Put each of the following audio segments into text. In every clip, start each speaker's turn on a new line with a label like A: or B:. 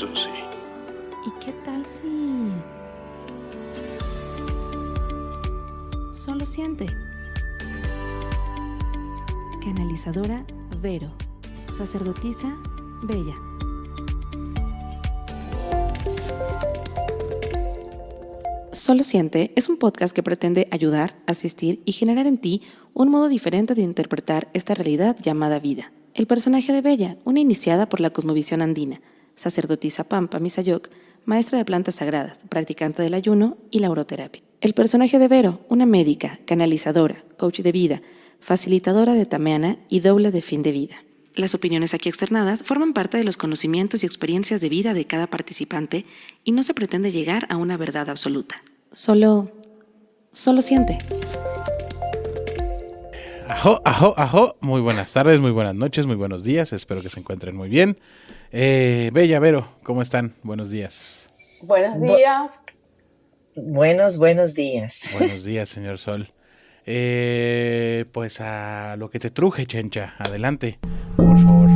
A: Susi.
B: ¿Y qué tal si solo siente? Canalizadora Vero, sacerdotisa Bella. Solo Siente es un podcast que pretende ayudar, asistir y generar en ti un modo diferente de interpretar esta realidad llamada vida. El personaje de Bella, una iniciada por la cosmovisión andina, sacerdotisa Pampa Misayoc, maestra de plantas sagradas, practicante del ayuno y la oroterapia. El personaje de Vero, una médica, canalizadora, coach de vida, facilitadora de Tameana y doble de fin de vida. Las opiniones aquí externadas forman parte de los conocimientos y experiencias de vida de cada participante y no se pretende llegar a una verdad absoluta. Solo siente.
A: Ajo. Muy buenas tardes, muy buenas noches, muy buenos días. Espero que se encuentren muy bien. Bella, Vero, ¿cómo están? Buenos días.
C: Buenos días.
D: Buenos días.
A: Buenos días, señor Sol. Pues a lo que te truje, Chencha. Adelante, por favor.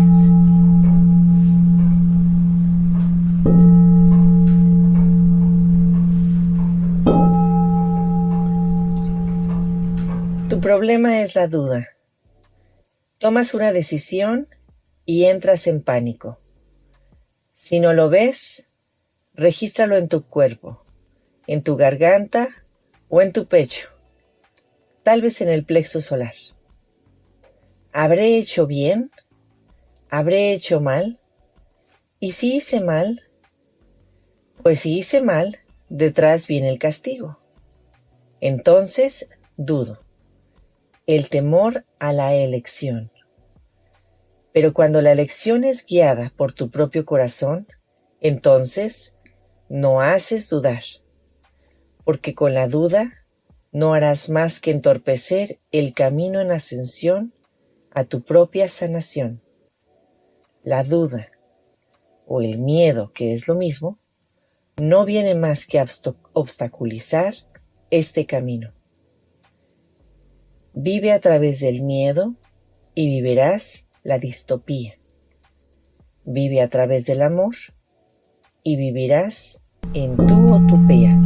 D: Tu problema es la duda. Tomas una decisión y entras en pánico. Si no lo ves, regístralo en tu cuerpo, en tu garganta o en tu pecho, tal vez en el plexo solar. ¿Habré hecho bien? ¿Habré hecho mal? ¿Y si hice mal? Pues si hice mal, detrás viene el castigo. Entonces, dudo. El temor a la elección. Pero cuando la elección es guiada por tu propio corazón, entonces no haces dudar, porque con la duda no harás más que entorpecer el camino en ascensión a tu propia sanación. La duda, o el miedo, que es lo mismo, no viene más que obstaculizar este camino. Vive a través del miedo y vivirás la distopía. Vive a través del amor y vivirás en tu utopía.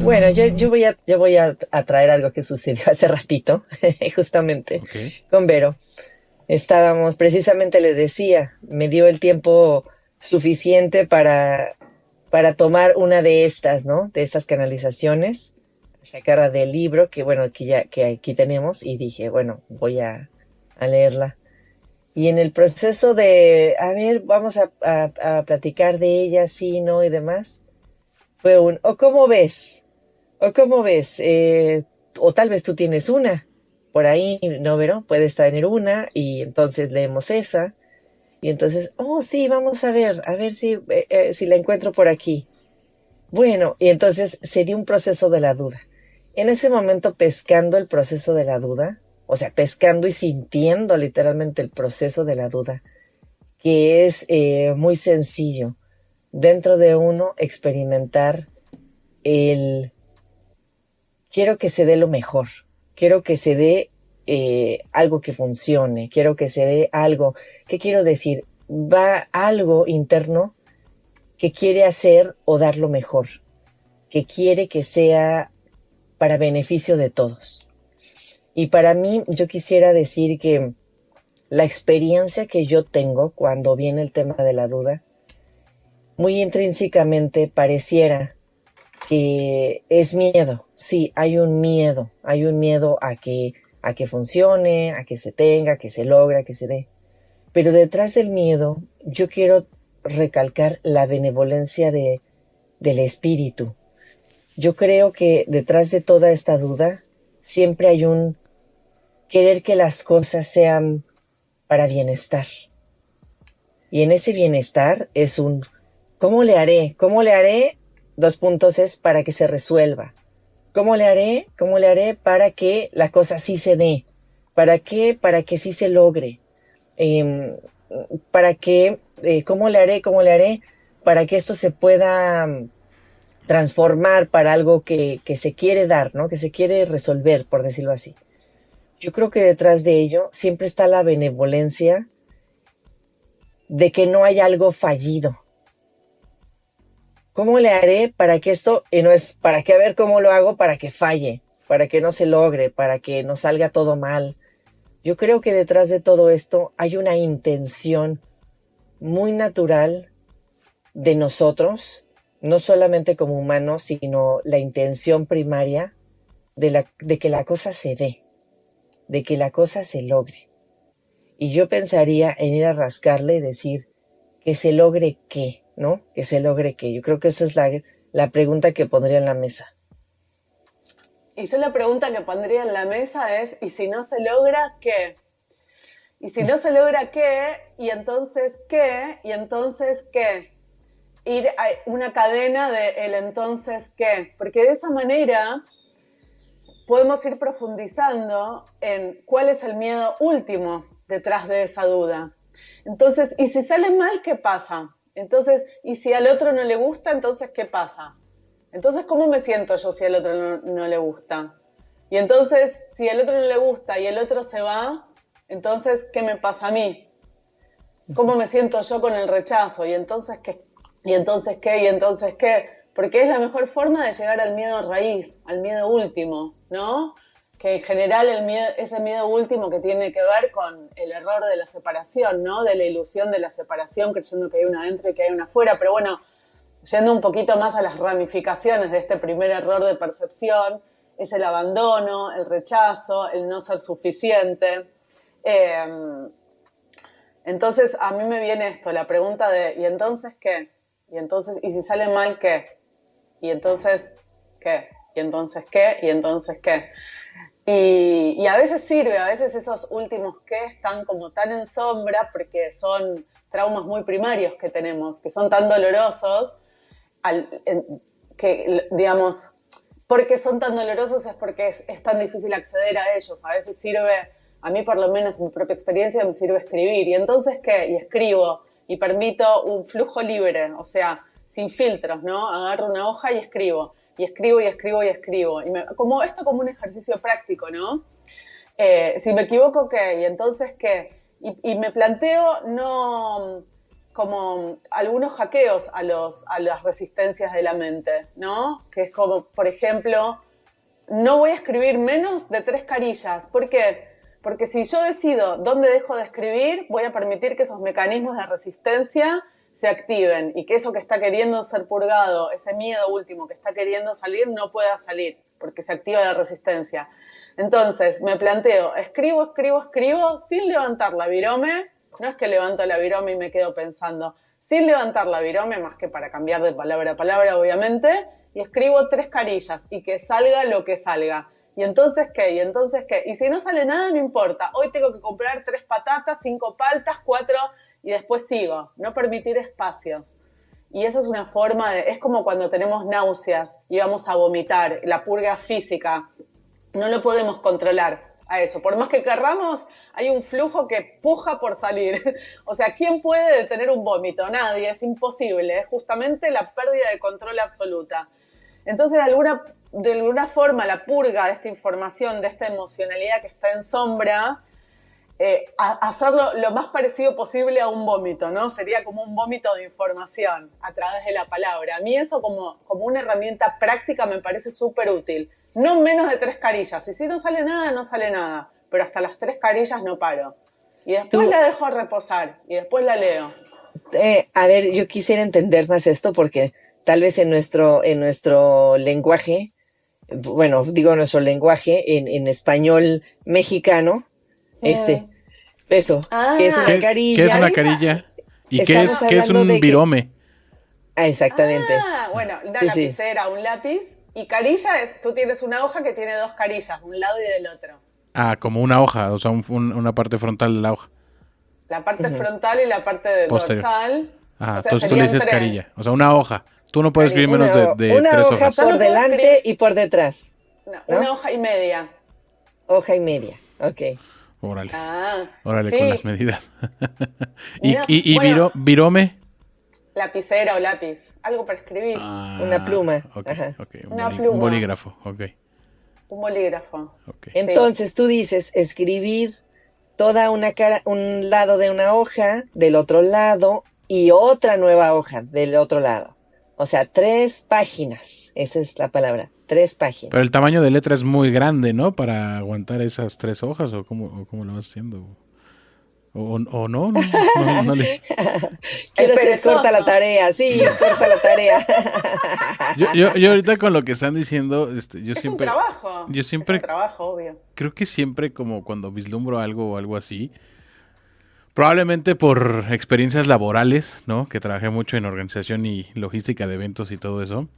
D: Bueno, yo voy a traer algo que sucedió hace ratito, justamente, con Vero. Estábamos, precisamente le decía, me dio el tiempo suficiente para tomar una de estas, ¿no? De estas canalizaciones, sacarla del libro, que aquí tenemos, y dije, bueno, voy a leerla. Y en el proceso de, vamos a platicar de ella, sí, no, y demás, fue ¿o cómo ves? O tal vez tú tienes una. Por ahí, ¿no, Vero? Puedes tener una y entonces leemos esa. Y entonces, sí, vamos a ver si la encuentro por aquí. Bueno, y entonces se dio un proceso de la duda. En ese momento, pescando el proceso de la duda, o sea, pescando y sintiendo literalmente el proceso de la duda, que es muy sencillo, dentro de uno experimentar quiero que se dé lo mejor. Quiero que se dé algo que funcione. Quiero que se dé algo. ¿Qué quiero decir? Va algo interno que quiere hacer o dar lo mejor. Que quiere que sea para beneficio de todos. Y para mí, yo quisiera decir que la experiencia que yo tengo cuando viene el tema de la duda, muy intrínsecamente pareciera que es miedo. Sí, hay un miedo a que funcione, a que se tenga, que se logre, a que se dé. Pero detrás del miedo, yo quiero recalcar la benevolencia del espíritu. Yo creo que detrás de toda esta duda, siempre hay un querer que las cosas sean para bienestar. Y en ese bienestar es ¿cómo le haré? ¿Cómo le haré? 2 puntos es para que se resuelva. ¿Cómo le haré? ¿Cómo le haré para que la cosa sí se dé? ¿Para qué? Para que sí se logre. ¿Para qué? ¿Cómo le haré? ¿Cómo le haré? Para que esto se pueda transformar para algo que se quiere dar, ¿no? Que se quiere resolver, por decirlo así. Yo creo que detrás de ello siempre está la benevolencia de que no hay algo fallido. ¿Cómo le haré para que esto, y no es para que a ver cómo lo hago para que falle, para que no se logre, para que no salga todo mal? Yo creo que detrás de todo esto hay una intención muy natural de nosotros, no solamente como humanos, sino la intención primaria de que la cosa se dé, de que la cosa se logre. Y yo pensaría en ir a rascarle y decir, ¿que se logre qué? ¿No? ¿Que se logre qué? Yo creo que esa es la pregunta que pondría en la mesa.
C: Y yo la pregunta que pondría en la mesa es, ¿y si no se logra qué? Y si no se logra qué, y entonces qué, y entonces qué. Ir a una cadena de el entonces qué. Porque de esa manera podemos ir profundizando en cuál es el miedo último detrás de esa duda. Entonces, ¿y si sale mal, qué pasa? Entonces, ¿y si al otro no le gusta, entonces qué pasa? Entonces, ¿cómo me siento yo si al otro no le gusta? Y entonces, si al otro no le gusta y el otro se va, entonces, ¿qué me pasa a mí? ¿Cómo me siento yo con el rechazo? ¿Y entonces qué? ¿Y entonces qué? ¿Y entonces qué? Porque es la mejor forma de llegar al miedo raíz, al miedo último, ¿no? Que en general ese miedo último que tiene que ver con el error de la separación, ¿no? De la ilusión de la separación, creyendo que hay una adentro y que hay una afuera. Pero bueno, yendo un poquito más a las ramificaciones de este primer error de percepción, es el abandono, el rechazo, el no ser suficiente. Entonces a mí me viene esto, la pregunta de ¿y entonces qué? Y entonces, ¿y si sale mal qué? Y entonces ¿qué? Y entonces ¿qué? Y entonces ¿qué? Y a veces sirve, a veces esos últimos qué están como tan en sombra porque son traumas muy primarios que tenemos, que son tan dolorosos, que digamos, porque son tan dolorosos es porque es tan difícil acceder a ellos. A veces sirve, a mí por lo menos en mi propia experiencia me sirve escribir. ¿Y entonces qué? Y escribo y permito un flujo libre, o sea, sin filtros, ¿no? Agarro una hoja y escribo. Y escribo y escribo y escribo. Como un ejercicio práctico, ¿no? Si me equivoco, ¿qué? Y entonces, ¿qué? Y me planteo no como algunos hackeos a las resistencias de la mente, ¿no? Que es como, por ejemplo, no voy a escribir menos de 3 carillas. ¿Por qué? Porque si yo decido dónde dejo de escribir, voy a permitir que esos mecanismos de resistencia se activen y que eso que está queriendo ser purgado, ese miedo último que está queriendo salir, no pueda salir, porque se activa la resistencia. Entonces, me planteo, escribo, sin levantar la virome. No es que levanto la virome y me quedo pensando, sin levantar la virome, más que para cambiar de palabra a palabra, obviamente, y escribo 3 carillas y que salga lo que salga. ¿Y entonces qué? ¿Y entonces qué? Y si no sale nada, no importa. Hoy tengo que comprar 3 patatas, 5 paltas, 4 y después sigo. No permitir espacios. Y eso es una forma es como cuando tenemos náuseas y vamos a vomitar, la purga física. No lo podemos controlar a eso. Por más que querramos, hay un flujo que puja por salir. O sea, ¿quién puede detener un vómito? Nadie, es imposible. Es justamente la pérdida de control absoluta. Entonces, de alguna forma, la purga de esta información, de esta emocionalidad que está en sombra, hacerlo lo más parecido posible a un vómito, ¿no? Sería como un vómito de información a través de la palabra. A mí eso como una herramienta práctica me parece súper útil. No menos de 3 carillas. Y si no sale nada, no sale nada. Pero hasta las 3 carillas no paro. Y después la dejo reposar. Y después la leo.
D: A ver, yo quisiera entender más esto porque tal vez en nuestro lenguaje, bueno, digo nuestro lenguaje en español mexicano, eso, que es una carilla.
A: ¿Qué es una carilla? ¿Y qué es un virome?
D: Exactamente.
C: Bueno, una lapicera, un lápiz. Y carilla es, tú tienes una hoja que tiene 2 carillas, un lado y del otro.
A: Como una hoja, o sea, una parte frontal de la hoja.
C: La parte frontal y la parte dorsal.
A: Ajá, o sea, entonces tú le dices carilla, o sea, una hoja. Tú no puedes escribir menos de 3 hojas.
D: Una hoja por delante y por detrás.
C: ¿No? Una hoja y media.
D: Hoja y media, ok.
A: Órale,
C: sí.
A: Con las medidas. ¿Y virome?
C: lapicera o lápiz, algo para escribir.
D: Una pluma.
A: Ok,
D: Ajá.
A: ok.
C: Una pluma.
A: Un bolígrafo, ok.
C: Un bolígrafo.
A: Ok.
D: Entonces tú dices escribir toda una cara, un lado de una hoja, del otro lado, y otra nueva hoja del otro lado. O sea, 3 páginas. Esa es la palabra. 3 páginas.
A: Pero el tamaño de letra es muy grande, ¿no? Para aguantar esas 3 hojas, o cómo lo vas haciendo. O no le...
D: Quiero
C: El
D: hacer corta la
C: perezoso.
D: tarea, sí, corta la tarea.
A: Yo ahorita con lo que están diciendo, yo
C: Es un
A: siempre...
C: trabajo.
A: Yo
C: Es
A: siempre
C: un trabajo, obvio.
A: creo que siempre como cuando vislumbro algo o algo así, probablemente por experiencias laborales, ¿no? Que trabajé mucho en organización y logística de eventos y todo eso.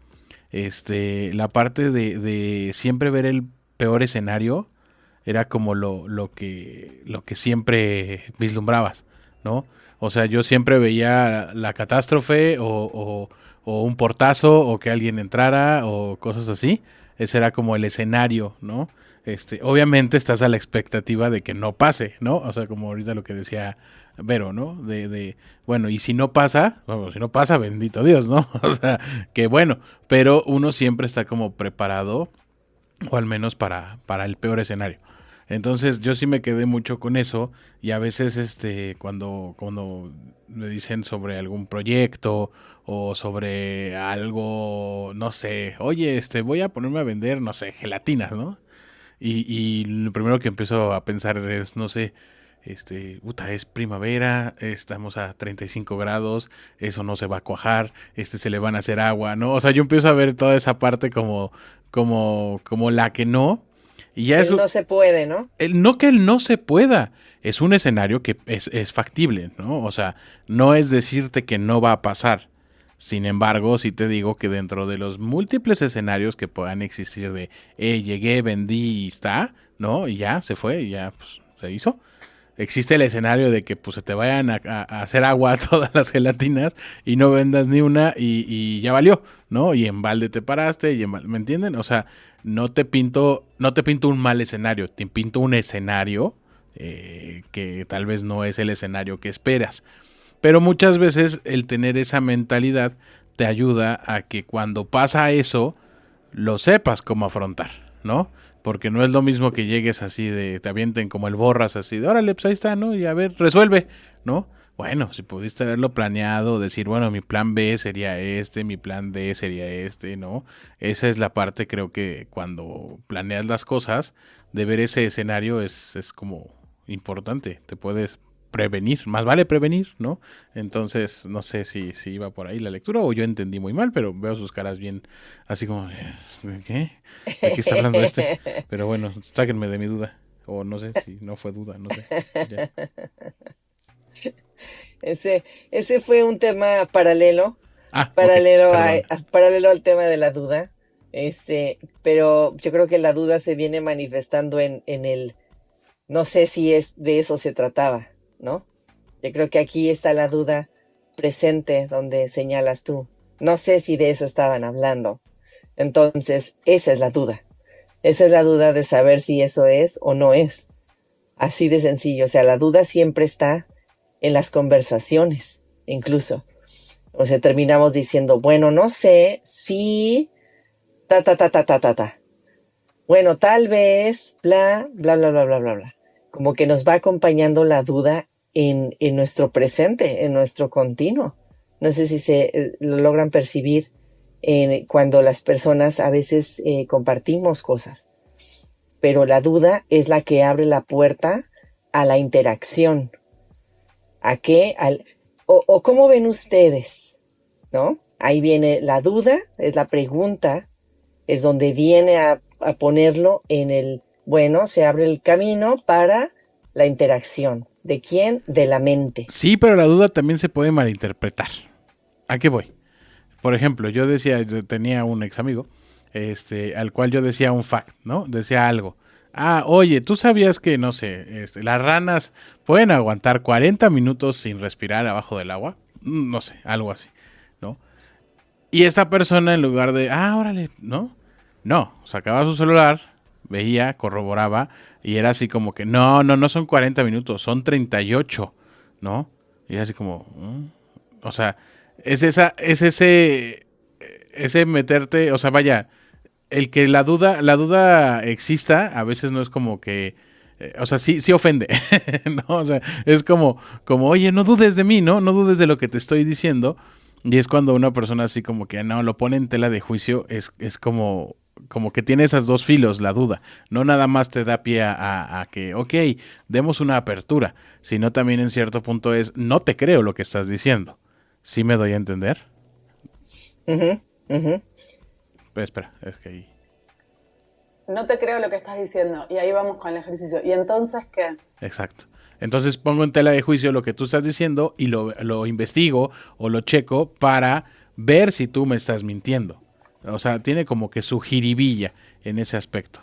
A: La parte de siempre ver el peor escenario era como lo que siempre vislumbrabas, ¿no? O sea, yo siempre veía la catástrofe o un portazo o que alguien entrara o cosas así. Ese era como el escenario, ¿no? Obviamente estás a la expectativa de que no pase, ¿no? O sea, como ahorita lo que decía Vero, ¿no? Bueno, y si no pasa, bueno, si no pasa, bendito Dios, ¿no? O sea, que bueno, pero uno siempre está como preparado, o al menos para el peor escenario. Entonces yo sí me quedé mucho con eso y a veces cuando me dicen sobre algún proyecto o sobre algo, no sé, oye, voy a ponerme a vender, no sé, gelatinas, ¿no? Y lo primero que empiezo a pensar es, no sé, es primavera, estamos a 35 grados, eso no se va a cuajar, se le van a hacer agua, ¿no? O sea, yo empiezo a ver toda esa parte como la que no, y ya eso,
D: No se puede, ¿no?
A: no que él no se pueda, es un escenario que es factible, ¿no? O sea, no es decirte que no va a pasar. Sin embargo, sí te digo que dentro de los múltiples escenarios que puedan existir de llegué, vendí y está, ¿no? Y ya se fue, y ya pues, se hizo. Existe el escenario de que pues se te vayan a hacer agua todas las gelatinas y no vendas ni una y ya valió, ¿no? Y en balde te paraste, ¿me entienden? O sea, no te pinto un mal escenario, te pinto un escenario que tal vez no es el escenario que esperas. Pero muchas veces el tener esa mentalidad te ayuda a que cuando pasa eso, lo sepas cómo afrontar, ¿no? Porque no es lo mismo que llegues así te avienten como el borras así de, órale, pues ahí está, ¿no? Y a ver, resuelve, ¿no? Bueno, si pudiste haberlo planeado, decir, bueno, mi plan B sería mi plan D sería ¿no? Esa es la parte, creo que cuando planeas las cosas, de ver ese escenario es como importante, te puedes prevenir, más vale prevenir, ¿no? Entonces, no sé si iba por ahí la lectura o yo entendí muy mal, pero veo sus caras bien, así como, ¿de qué? ¿De qué está hablando este? Pero bueno, sáquenme de mi duda, o no sé si no fue duda, no sé. Ya.
D: Ese fue un tema paralelo,
A: Ok,
D: paralelo,
A: perdón.
D: paralelo al tema de la duda. Pero yo creo que la duda se viene manifestando en el, no sé si de eso se trataba, ¿no? Yo creo que aquí está la duda presente donde señalas tú. No sé si de eso estaban hablando. Entonces, esa es la duda. Esa es la duda de saber si eso es o no es. Así de sencillo. O sea, la duda siempre está en las conversaciones, incluso. O sea, terminamos diciendo, bueno, no sé si ta. Bueno, tal vez, bla, bla, bla, bla, bla, bla, bla. Como que nos va acompañando la duda en nuestro presente, en nuestro continuo. No sé si lo logran percibir cuando las personas a veces compartimos cosas. Pero la duda es la que abre la puerta a la interacción. ¿A qué? O ¿cómo ven ustedes? ¿No? Ahí viene la duda, es la pregunta, es donde viene a ponerlo en bueno, se abre el camino para la interacción. ¿De quién? De la mente.
A: Sí, pero la duda también se puede malinterpretar. ¿A qué voy? Por ejemplo, yo tenía un ex amigo, al cual yo decía un fact, ¿no? Decía algo. Oye, ¿tú sabías que, no sé, las ranas pueden aguantar 40 minutos sin respirar abajo del agua? No sé, algo así, ¿no? Y esta persona en lugar de, órale, ¿no? No, sacaba su celular, veía, corroboraba y era así como que, no son 40 minutos, son 38, ¿no? Y así como, o sea, es ese meterte, o sea, vaya, el que la duda exista, a veces no es como que, o sea, sí ofende, ¿no? O sea, es como, oye, no dudes de mí, ¿no? No dudes de lo que te estoy diciendo. Y es cuando una persona así como que no lo pone en tela de juicio, es como que tiene esas dos filos, la duda. No nada más te da pie a que, ok, demos una apertura, sino también en cierto punto es, no te creo lo que estás diciendo. ¿Sí me doy a entender?
D: Ujú, ujú.
A: Pues espera, es que ahí...
C: No te creo lo que estás diciendo. Y ahí vamos con el ejercicio. ¿Y entonces qué?
A: Exacto. Entonces pongo en tela de juicio lo que tú estás diciendo y lo investigo o lo checo para ver si tú me estás mintiendo. O sea, tiene como que su jiribilla en ese aspecto.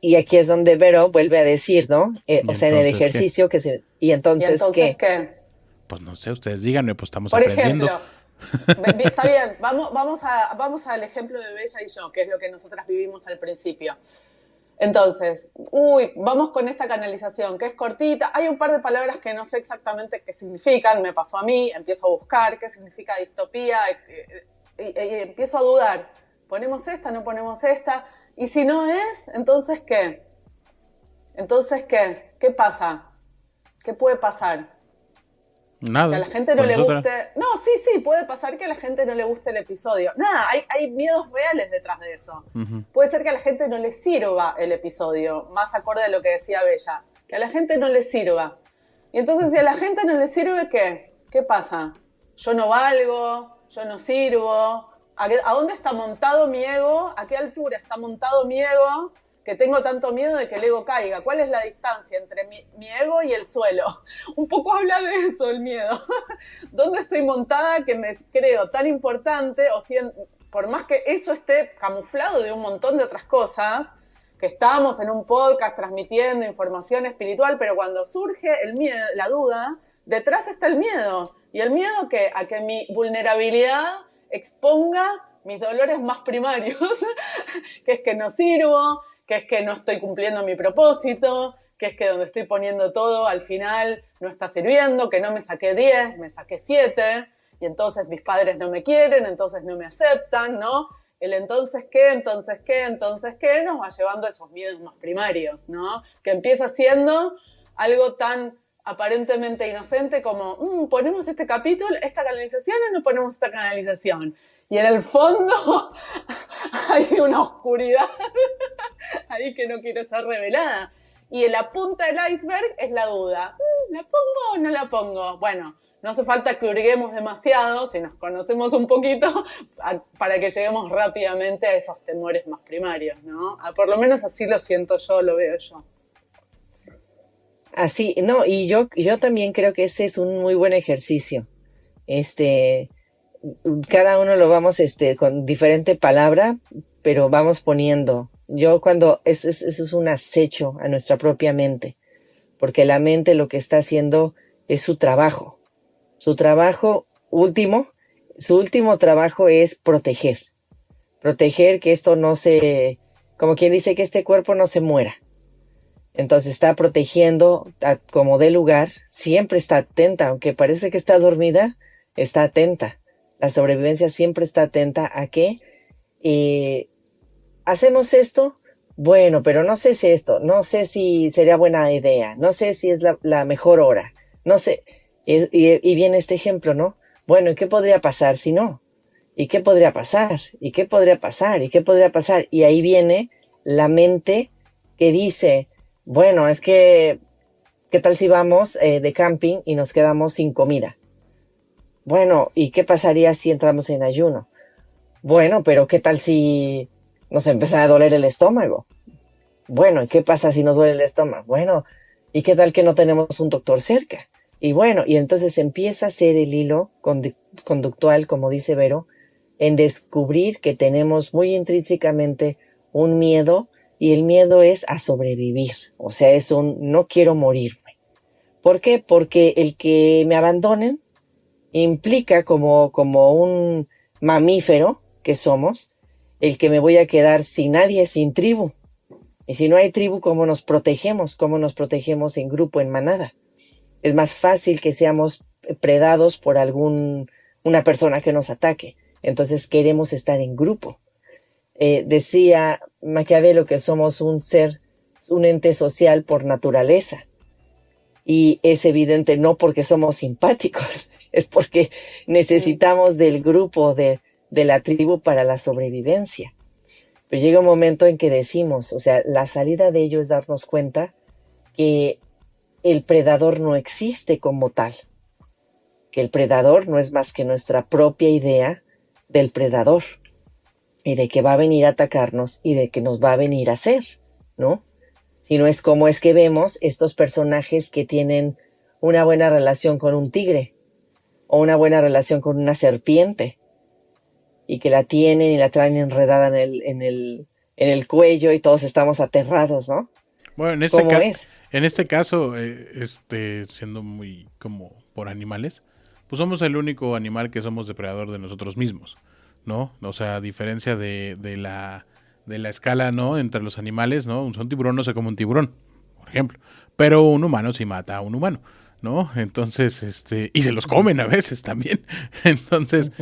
D: Y aquí es donde Vero vuelve a decir, ¿no?
A: ¿Y
D: O sea, en el
A: entonces qué?
D: ejercicio que se... ¿Y
C: ¿Y
D: entonces
C: entonces
D: qué?
C: qué?
A: Pues no sé, ustedes díganme, pues estamos
C: Por
A: aprendiendo.
C: ejemplo, está bien, vamos al ejemplo de Bella y yo, que es lo que nosotras vivimos al principio. Entonces, vamos con esta canalización, que es cortita. Hay un par de palabras que no sé exactamente qué significan, me pasó a mí, empiezo a buscar qué significa distopía, y empiezo a dudar. ¿Ponemos esta? ¿No ponemos esta? Y si no es, ¿entonces qué? ¿Entonces qué? ¿Qué pasa? ¿Qué puede pasar?
A: Nada.
C: Que a la gente no
A: Pues
C: le
A: otra.
C: guste. No, sí, puede pasar que a la gente no le guste el episodio. Nada, hay miedos reales detrás de eso.
A: Ujú.
C: Puede ser que a la gente no le sirva el episodio, más acorde a lo que decía Bella. Que a la gente no le sirva. Y entonces, si a la gente no le sirve, ¿qué? ¿Qué pasa? Yo no valgo, yo no sirvo. ¿A dónde está montado mi ego? ¿A qué altura está montado mi ego? Que tengo tanto miedo de que el ego caiga. ¿Cuál es la distancia entre mi ego y el suelo? Un poco habla de eso, el miedo. ¿Dónde estoy montada que me creo tan importante? O si por más que eso esté camuflado de un montón de otras cosas, que estamos en un podcast transmitiendo información espiritual, pero cuando surge el miedo, la duda, detrás está el miedo. ¿Y el miedo a que mi vulnerabilidad exponga mis dolores más primarios? Que es que no sirvo, que es que no estoy cumpliendo mi propósito, que es que donde estoy poniendo todo al final no está sirviendo, que no me saqué 10, me saqué 7, y entonces mis padres no me quieren, entonces no me aceptan, ¿no? El entonces qué nos va llevando a esos miedos más primarios, ¿no? Que empieza siendo algo tan aparentemente inocente como, ¿ponemos este capítulo, esta canalización o no ponemos esta canalización? Y en el fondo hay una oscuridad ahí que no quiere ser revelada. Y en la punta del iceberg es la duda. ¿La pongo o no la pongo? Bueno, no hace falta que hurguemos demasiado, si nos conocemos un poquito, para que lleguemos rápidamente a esos temores más primarios, ¿no? Por lo menos así lo siento yo, lo veo yo.
D: Así, no, y yo también creo que ese es un muy buen ejercicio. Cada uno lo vamos con diferente palabra, pero vamos poniendo. Yo eso es un acecho a nuestra propia mente, porque la mente lo que está haciendo es su trabajo. Su último trabajo es proteger. Proteger que esto no como quien dice, que este cuerpo no se muera. Entonces está protegiendo como dé lugar, siempre está atenta, aunque parece que está dormida, está atenta. La sobrevivencia siempre está atenta a que hacemos esto, bueno, pero no sé si no sé si sería buena idea, no sé si es la mejor hora, no sé. Y viene este ejemplo, ¿no? Bueno, ¿y qué podría pasar si no? ¿Y qué podría pasar? ¿Y qué podría pasar? ¿Y qué podría pasar? Y ahí viene la mente que dice, bueno, es que, ¿qué tal si vamos de camping y nos quedamos sin comida? Bueno, ¿y qué pasaría si entramos en ayuno? Bueno, pero ¿qué tal si nos empezara a doler el estómago? Bueno, ¿y qué pasa si nos duele el estómago? Bueno, ¿y qué tal que no tenemos un doctor cerca? Y bueno, y entonces empieza a ser el hilo conductual, como dice Vero, en descubrir que tenemos muy intrínsecamente un miedo, y el miedo es a sobrevivir. O sea, es no quiero morirme. ¿Por qué? Porque el que me abandonen implica como un mamífero que somos, el que me voy a quedar sin nadie, sin tribu. Y si no hay tribu, ¿cómo nos protegemos? ¿Cómo nos protegemos en grupo, en manada? Es más fácil que seamos predados por una persona que nos ataque. Entonces queremos estar en grupo. Decía Maquiavelo que somos un ente social por naturaleza. Y es evidente no porque somos simpáticos, es porque necesitamos del grupo, de la tribu para la sobrevivencia. Pero llega un momento en que decimos, o sea, la salida de ello es darnos cuenta que el predador no existe como tal, que el predador no es más que nuestra propia idea del predador y de que va a venir a atacarnos y de que nos va a venir a hacer, ¿no? Sino es como es que vemos estos personajes que tienen una buena relación con un tigre o una buena relación con una serpiente y que la tienen y la traen enredada en el cuello y todos estamos aterrados, ¿no?
A: Bueno, en este caso, siendo muy como por animales, pues somos el único animal que somos depredador de nosotros mismos, ¿no? O sea, a diferencia de la escala, ¿no? Entre los animales, ¿no? Un tiburón no se come un tiburón, por ejemplo. Pero un humano sí mata a un humano, ¿no? Entonces, y se los comen a veces también. Entonces,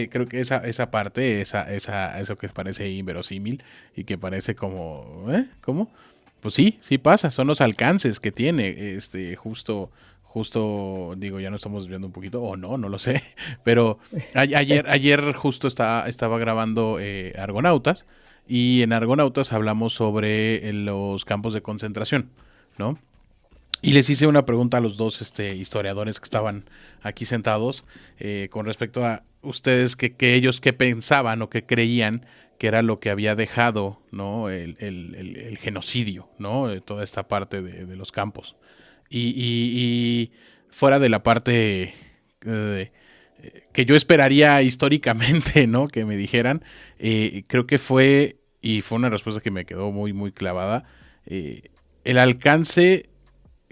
A: creo que esa parte, eso que parece inverosímil y que parece como, ¿cómo? Pues sí pasa, son los alcances que tiene, justo, digo, ya no estamos viendo un poquito, o no lo sé, pero ayer justo estaba grabando Argonautas, y en Argonautas hablamos sobre los campos de concentración, ¿no? Y les hice una pregunta a los dos historiadores que estaban aquí sentados con respecto a ustedes que ellos qué pensaban o qué creían que era lo que había dejado, ¿no? el genocidio, ¿no? De toda esta parte de los campos. Y fuera de la parte que yo esperaría históricamente, ¿no? Que me dijeran, creo que fue una respuesta que me quedó muy, muy clavada, el alcance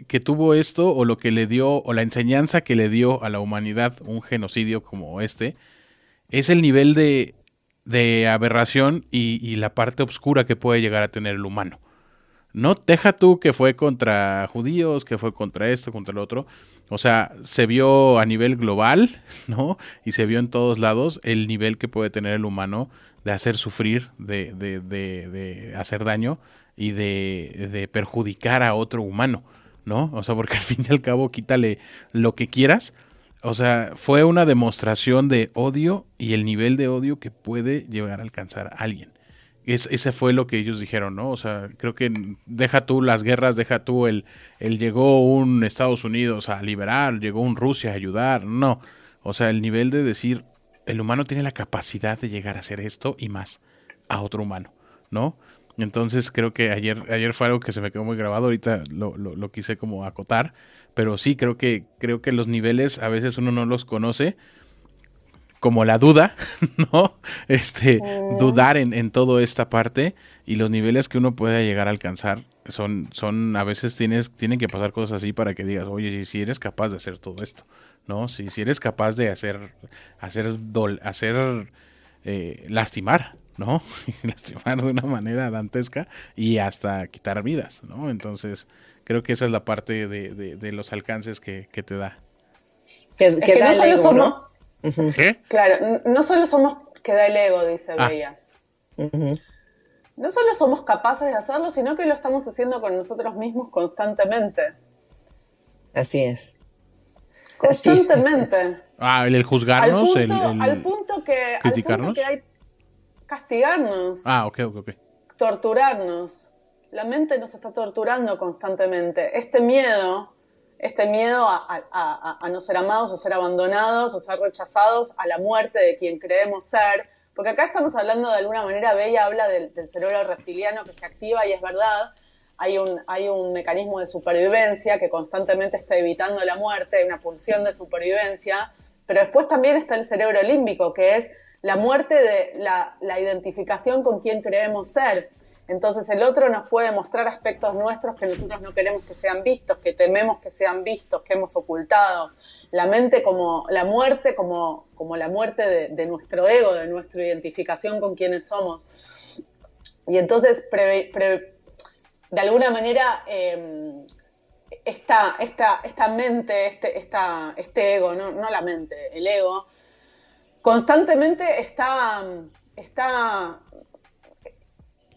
A: que tuvo esto, o lo que le dio, o la enseñanza que le dio a la humanidad un genocidio como es el nivel de aberración y la parte oscura que puede llegar a tener el humano. No, deja tú que fue contra judíos, que fue contra esto, contra lo otro. O sea, se vio a nivel global, ¿no? Y se vio en todos lados el nivel que puede tener el humano de hacer sufrir, de hacer daño y de perjudicar a otro humano, ¿no? O sea, porque al fin y al cabo, quítale lo que quieras. O sea, fue una demostración de odio y el nivel de odio que puede llegar a alcanzar a alguien. Ese fue lo que ellos dijeron, ¿no? O sea, creo que deja tú las guerras, deja tú el llegó un Estados Unidos a liberar, llegó un Rusia a ayudar, no. O sea, el nivel de decir, el humano tiene la capacidad de llegar a hacer esto y más a otro humano, ¿no? Entonces creo que ayer fue algo que se me quedó muy grabado, ahorita lo quise como acotar, pero sí, creo que los niveles a veces uno no los conoce, como la duda, ¿no? Dudar en toda esta parte, y los niveles que uno puede llegar a alcanzar son a veces tienen que pasar cosas así para que digas, oye, si eres capaz de hacer todo esto, ¿no? Si eres capaz de hacer lastimar, ¿no? Lastimar de una manera dantesca y hasta quitar vidas, ¿no? Entonces, creo que esa es la parte de los alcances que te da.
C: Que no solo somos...
A: ¿Qué?
C: Claro, no solo somos, que da el ego, dice Bella. No solo somos capaces de hacerlo, sino que lo estamos haciendo con nosotros mismos constantemente.
D: Así es.
C: Constantemente.
A: El juzgarnos,
C: al punto que hay castigarnos.
A: Ok.
C: Torturarnos. La mente nos está torturando constantemente. Este miedo a no ser amados, a ser abandonados, a ser rechazados, a la muerte de quien creemos ser. Porque acá estamos hablando de alguna manera, Bella habla del cerebro reptiliano que se activa, y es verdad, hay un mecanismo de supervivencia que constantemente está evitando la muerte, hay una pulsión de supervivencia, pero después también está el cerebro límbico, que es la muerte de la identificación con quien creemos ser. Entonces el otro nos puede mostrar aspectos nuestros que nosotros no queremos que sean vistos, que tememos que sean vistos, que hemos ocultado. La mente como la muerte, como la muerte de nuestro ego, de nuestra identificación con quienes somos. Y entonces, de alguna manera, esta mente, este ego, no la mente, el ego, constantemente está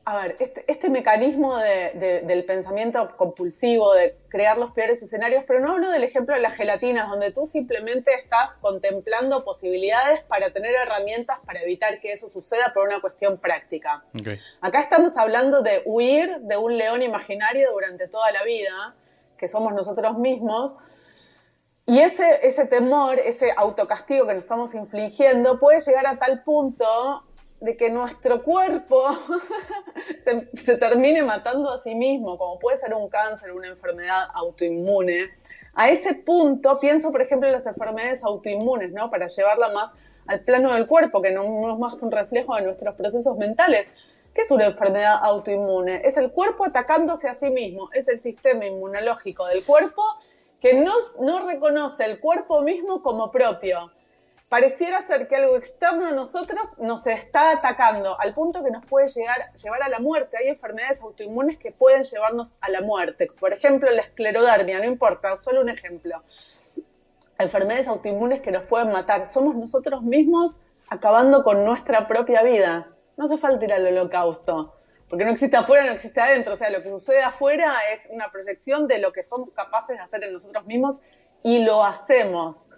C: a ver, este mecanismo del pensamiento compulsivo, de crear los peores escenarios, pero no hablo del ejemplo de las gelatinas, donde tú simplemente estás contemplando posibilidades para tener herramientas para evitar que eso suceda por una cuestión práctica.
A: Okay.
C: Acá estamos hablando de huir de un león imaginario durante toda la vida, que somos nosotros mismos, y ese temor, ese autocastigo que nos estamos infligiendo puede llegar a tal punto de que nuestro cuerpo se termine matando a sí mismo, como puede ser un cáncer, una enfermedad autoinmune. A ese punto, pienso por ejemplo en las enfermedades autoinmunes, ¿no? Para llevarla más al plano del cuerpo, que no es más que un reflejo de nuestros procesos mentales. ¿Qué es una enfermedad autoinmune? Es el cuerpo atacándose a sí mismo, es el sistema inmunológico del cuerpo que no reconoce el cuerpo mismo como propio. Pareciera ser que algo externo a nosotros nos está atacando al punto que nos puede llevar a la muerte. Hay enfermedades autoinmunes que pueden llevarnos a la muerte. Por ejemplo, la esclerodermia, no importa, solo un ejemplo. Enfermedades autoinmunes que nos pueden matar. Somos nosotros mismos acabando con nuestra propia vida. No hace falta ir al holocausto, porque no existe afuera, no existe adentro. O sea, lo que sucede afuera es una proyección de lo que somos capaces de hacer en nosotros mismos y lo hacemos.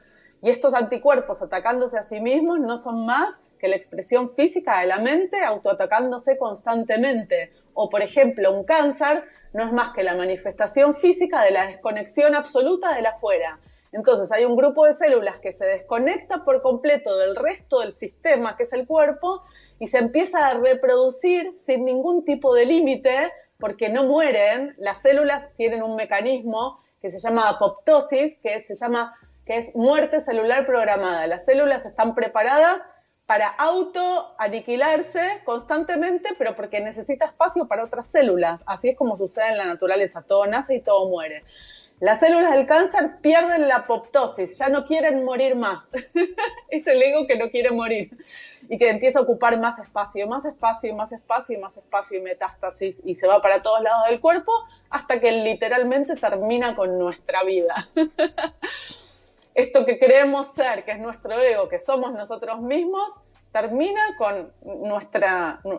C: Y estos anticuerpos atacándose a sí mismos no son más que la expresión física de la mente autoatacándose constantemente. O, por ejemplo, un cáncer no es más que la manifestación física de la desconexión absoluta del afuera. Entonces hay un grupo de células que se desconecta por completo del resto del sistema, que es el cuerpo, y se empieza a reproducir sin ningún tipo de límite, porque no mueren. Las células tienen un mecanismo que se llama apoptosis, que es muerte celular programada. Las células están preparadas para autoaniquilarse constantemente, pero porque necesita espacio para otras células. Así es como sucede en la naturaleza, todo nace y todo muere. Las células del cáncer pierden la apoptosis, ya no quieren morir más. Es el ego que no quiere morir y que empieza a ocupar más espacio, más espacio, más espacio, más espacio y metástasis, y se va para todos lados del cuerpo hasta que literalmente termina con nuestra vida. Esto que creemos ser, que es nuestro ego, que somos nosotros mismos, termina con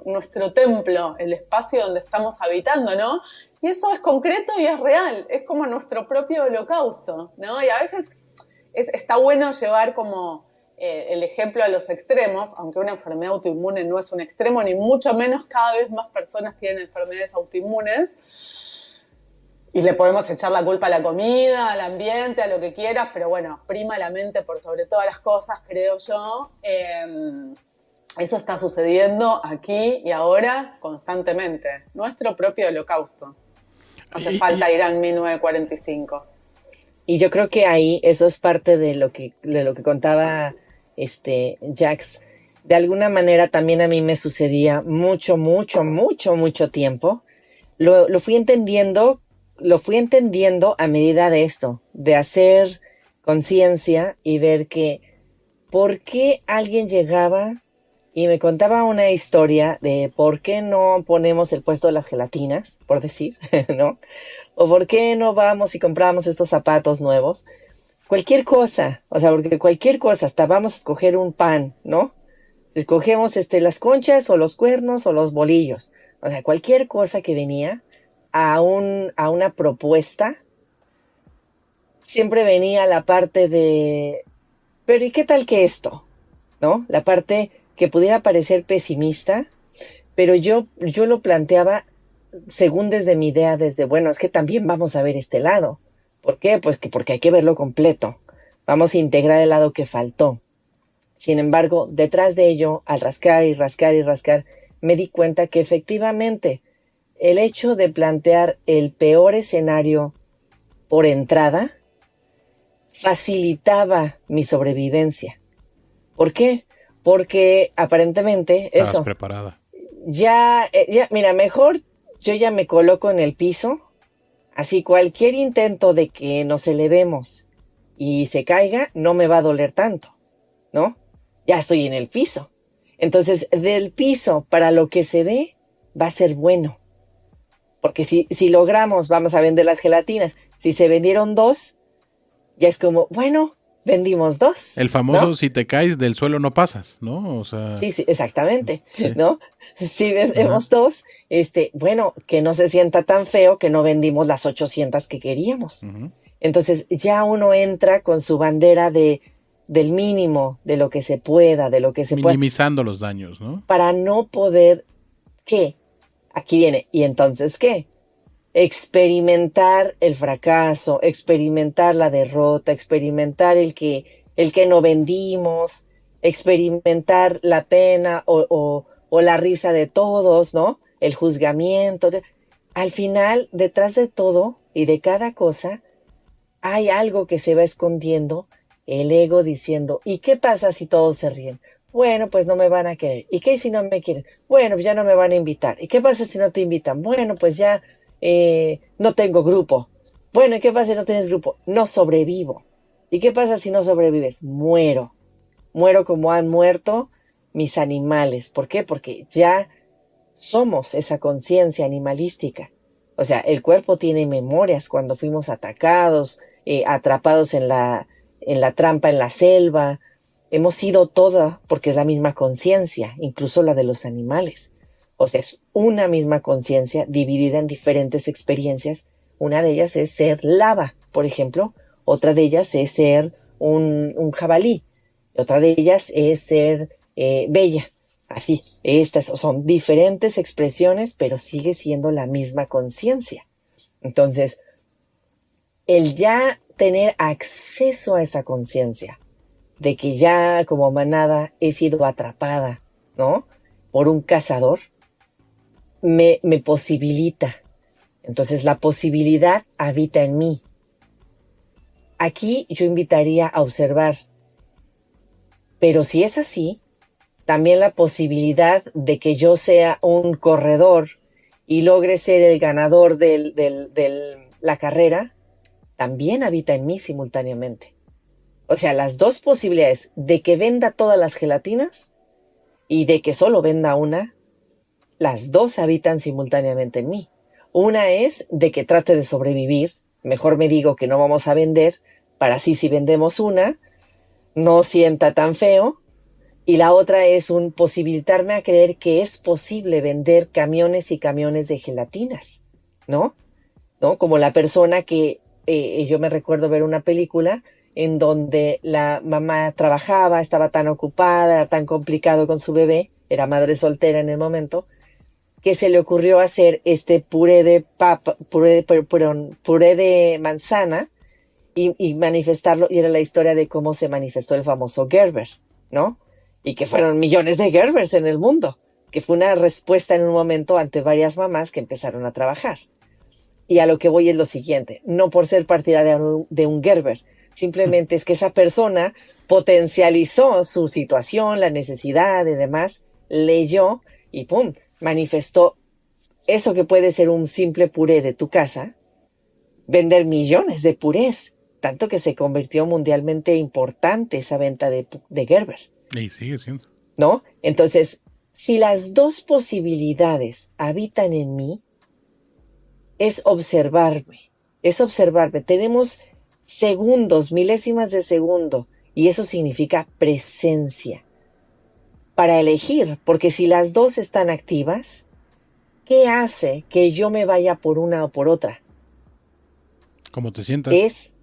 C: nuestro templo, el espacio donde estamos habitando, ¿no? Y eso es concreto y es real, es como nuestro propio holocausto, ¿no? Y a veces está bueno llevar como el ejemplo a los extremos, aunque una enfermedad autoinmune no es un extremo, ni mucho menos cada vez más personas tienen enfermedades autoinmunes. Y le podemos echar la culpa a la comida, al ambiente, a lo que quieras, pero bueno, prima la mente por sobre todas las cosas, creo yo. Eso está sucediendo aquí y ahora constantemente. Nuestro propio holocausto. Hace falta ir al 1945.
D: Y yo creo que ahí eso es parte de lo que contaba Jax. De alguna manera también a mí me sucedía mucho tiempo. Lo fui entendiendo a medida de esto, de hacer conciencia y ver que por qué alguien llegaba y me contaba una historia de por qué no ponemos el puesto de las gelatinas, por decir, ¿no? O por qué no vamos y compramos estos zapatos nuevos. Cualquier cosa, o sea, porque cualquier cosa, hasta vamos a escoger un pan, ¿no? Escogemos las conchas o los cuernos o los bolillos. O sea, cualquier cosa que venía a una propuesta, siempre venía la parte de, pero ¿y qué tal que esto? ¿No? La parte que pudiera parecer pesimista, pero yo lo planteaba según desde mi idea, bueno, es que también vamos a ver este lado. ¿Por qué? Pues porque hay que verlo completo. Vamos a integrar el lado que faltó. Sin embargo, detrás de ello, al rascar y rascar y rascar, me di cuenta que efectivamente el hecho de plantear el peor escenario por entrada facilitaba mi sobrevivencia. ¿Por qué? Porque aparentemente
A: estabas
D: eso.
A: preparada.
D: Ya, mira, mejor yo ya me coloco en el piso, así cualquier intento de que nos elevemos y se caiga no me va a doler tanto, ¿no? Ya estoy en el piso. Entonces, del piso para lo que se dé va a ser bueno. Porque si logramos, vamos a vender las gelatinas. Si se vendieron 2, ya es como, bueno, vendimos 2.
A: El famoso,
D: ¿no?
A: si te caes del suelo no pasas, ¿no? O sea,
D: Sí, exactamente,
A: sí.
D: ¿no? Si vendemos 2, bueno, que no se sienta tan feo que no vendimos las 800 que queríamos.
A: Ujú.
D: Entonces ya uno entra con su bandera del mínimo, de lo que se pueda, de lo que se pueda,
A: Minimizando los daños, ¿no?
D: para no poder, ¿qué? Aquí viene, ¿y entonces qué? Experimentar el fracaso, experimentar la derrota, experimentar el que no vendimos, experimentar la pena o la risa de todos, ¿no? El juzgamiento. Al final, detrás de todo y de cada cosa, hay algo que se va escondiendo, el ego diciendo, ¿y qué pasa si todos se ríen? Bueno, pues no me van a querer. ¿Y qué si no me quieren? Bueno, pues ya no me van a invitar. ¿Y qué pasa si no te invitan? Bueno, pues ya no tengo grupo. Bueno, ¿y qué pasa si no tienes grupo? No sobrevivo. ¿Y qué pasa si no sobrevives? Muero. Muero como han muerto mis animales. ¿Por qué? Porque ya somos esa conciencia animalística. O sea, el cuerpo tiene memorias cuando fuimos atacados, atrapados en la trampa en la selva. Hemos sido toda, porque es la misma conciencia, incluso la de los animales. O sea, es una misma conciencia dividida en diferentes experiencias. Una de ellas es ser lava, por ejemplo. Otra de ellas es ser un jabalí. Otra de ellas es ser bella. Así, estas son diferentes expresiones, pero sigue siendo la misma conciencia. Entonces, el ya tener acceso a esa conciencia, de que ya como manada he sido atrapada, ¿no? Por un cazador, me posibilita. Entonces, la posibilidad habita en mí. Aquí yo invitaría a observar. Pero si es así, también la posibilidad de que yo sea un corredor y logre ser el ganador de la carrera, también habita en mí simultáneamente. O sea, las dos posibilidades de que venda todas las gelatinas y de que solo venda una, las dos habitan simultáneamente en mí. Una es de que trate de sobrevivir, mejor me digo que no vamos a vender, para así si vendemos una, no sienta tan feo. Y la otra es un posibilitarme a creer que es posible vender camiones y camiones de gelatinas, ¿no? ¿No? Como la persona que yo me recuerdo ver una película en donde la mamá trabajaba, estaba tan ocupada, era tan complicado con su bebé, era madre soltera en el momento, que se le ocurrió hacer este puré de manzana y manifestarlo, y era la historia de cómo se manifestó el famoso Gerber, ¿no? Y que fueron millones de Gerbers en el mundo, que fue una respuesta en un momento ante varias mamás que empezaron a trabajar. Y a lo que voy es lo siguiente, no por ser partidaria de un Gerber, simplemente es que esa persona potencializó su situación, la necesidad y demás, leyó y ¡pum!, manifestó eso que puede ser un simple puré de tu casa, vender millones de purés, tanto que se convirtió mundialmente importante esa venta de Gerber.
A: Y sigue siendo.
D: ¿No? Entonces, si las dos posibilidades habitan en mí, es observarme. Tenemos segundos, milésimas de segundo, y eso significa presencia. Para elegir, porque si las dos están activas, ¿qué hace que yo me vaya por una o por otra?
A: ¿Cómo te sientas?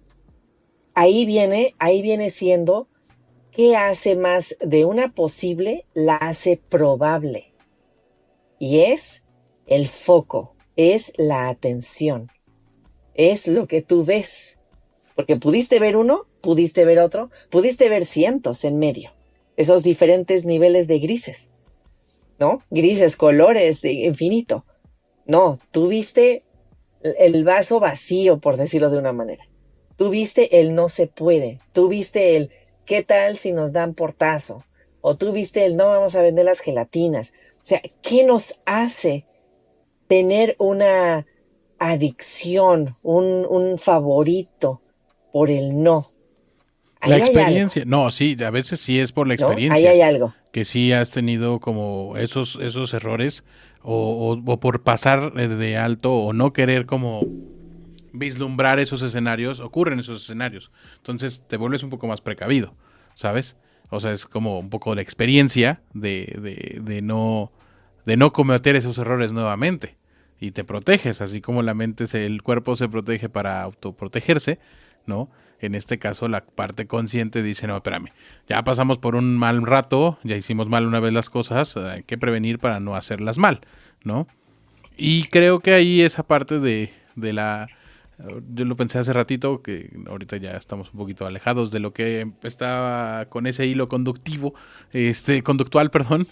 D: Ahí viene siendo, ¿qué hace más de una posible? La hace probable. Y es el foco, es la atención, es lo que tú ves. Porque pudiste ver uno, pudiste ver otro, pudiste ver cientos en medio. Esos diferentes niveles de grises, ¿no? Grises, colores, infinito. No, tú viste el vaso vacío, por decirlo de una manera. Tú viste el no se puede. Tú viste el ¿qué tal si nos dan portazo? O tú viste el no vamos a vender las gelatinas. O sea, ¿qué nos hace tener una adicción, un favorito por el no?
A: La
D: Ahí hay algo,
A: experiencia. No, sí, a veces sí es por la
D: ¿no? Ahí
A: experiencia.
D: hay algo.
A: que sí has tenido como esos errores o por pasar de alto o no querer como vislumbrar esos escenarios, ocurren esos escenarios. Entonces te vuelves un poco más precavido, ¿sabes? O sea, es como un poco la experiencia de no cometer esos errores nuevamente. Y te proteges, así como el cuerpo se protege para autoprotegerse, ¿no? En este caso la parte consciente dice, no, espérame, ya pasamos por un mal rato, ya hicimos mal una vez las cosas, hay que prevenir para no hacerlas mal, ¿no? Y creo que ahí esa parte de la... Yo lo pensé hace ratito, que ahorita ya estamos un poquito alejados de lo que estaba con ese hilo conductual, perdón.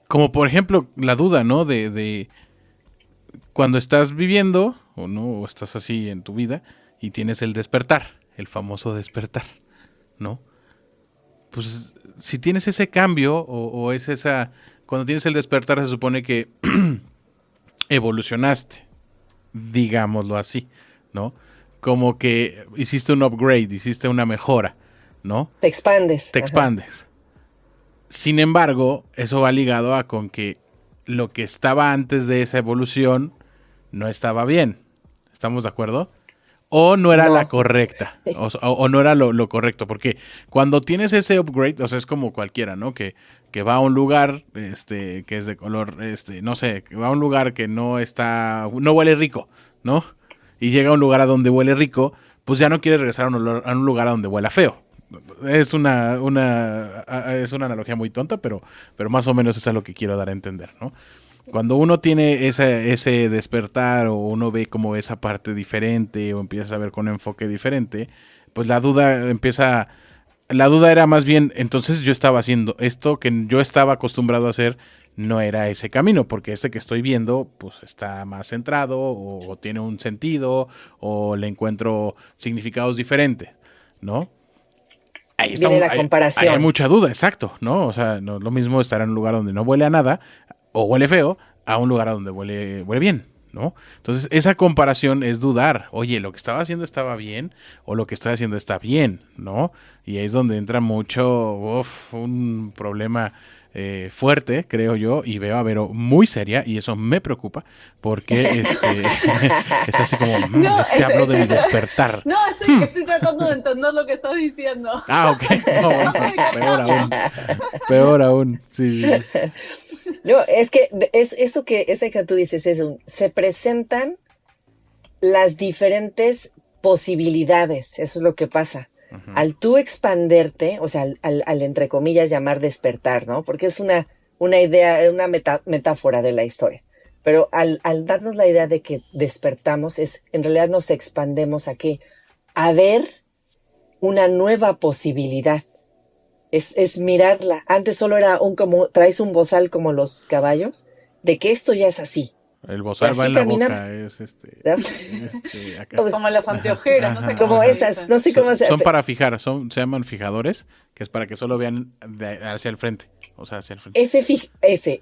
A: Como por ejemplo la duda, ¿no? De cuando estás viviendo, o no, o estás así en tu vida, y tienes el despertar, el famoso despertar, ¿no? Pues si tienes ese cambio, o es esa... Cuando tienes el despertar se supone que evolucionaste, digámoslo así, ¿no? Como que hiciste un upgrade, hiciste una mejora, ¿no?
D: Te expandes.
A: Te expandes. Sin embargo, eso va ligado a con que lo que estaba antes de esa evolución no estaba bien. ¿Estamos de acuerdo? O no era la correcta. O no era lo correcto. Porque cuando tienes ese upgrade, o sea, es como cualquiera, ¿no? Que va a un lugar, que es de color, no sé, que va a un lugar que no huele rico, ¿no? Y llega a un lugar a donde huele rico, pues ya no quiere regresar a un lugar a donde huela feo. Es una analogía muy tonta, pero más o menos eso es lo que quiero dar a entender, ¿no? Cuando uno tiene ese despertar o uno ve como esa parte diferente o empieza a ver con un enfoque diferente, pues la duda era más bien, entonces yo estaba haciendo esto que yo estaba acostumbrado a hacer, no era ese camino, porque este que estoy viendo pues está más centrado o tiene un sentido o le encuentro significados diferentes, ¿no? Ahí está
D: Viene la comparación.
A: Hay mucha duda, exacto, ¿no? O sea, no es lo mismo estar en un lugar donde no huele a nada o huele feo a un lugar donde huele bien, ¿no? Entonces, esa comparación es dudar, oye, ¿lo que estaba haciendo estaba bien o lo que estoy haciendo está bien, ¿no? Y ahí es donde entra un problema fuerte, creo yo, y veo a Vero muy seria y eso me preocupa porque está así como, hablo de mi despertar.
C: No, estoy tratando de entender lo que estás diciendo.
A: Ah, ok. No, bueno, peor aún. Sí.
D: No, es que esa que tú dices, se presentan las diferentes posibilidades, eso es lo que pasa. Uh-huh. Al tú expanderte, o sea, al entre comillas llamar despertar, ¿no? Porque es una idea, una metáfora de la historia. Pero al darnos la idea de que despertamos, en realidad nos expandemos ¿a qué? A ver una nueva posibilidad. Es mirarla. Antes solo era traes un bozal como los caballos, de que esto ya es así.
A: El bozal va en la boca, es
C: acá. Como las anteojeras, no sé cómo.
D: Como esas, no sé cómo se...
A: Son para fijar, se llaman fijadores, que es para que solo vean hacia el frente, o sea, hacia el frente.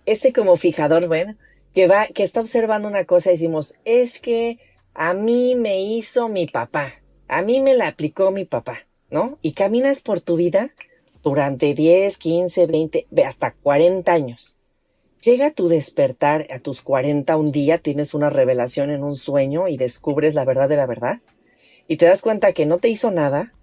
D: Ese como fijador, bueno, que está observando una cosa y decimos, es que a mí me hizo mi papá, a mí me la aplicó mi papá, ¿no? Y caminas por tu vida durante 10, 15, 20, hasta 40 años. Llega tu despertar a tus 40, un día tienes una revelación en un sueño y descubres la verdad de la verdad. Y te das cuenta que no te hizo nada,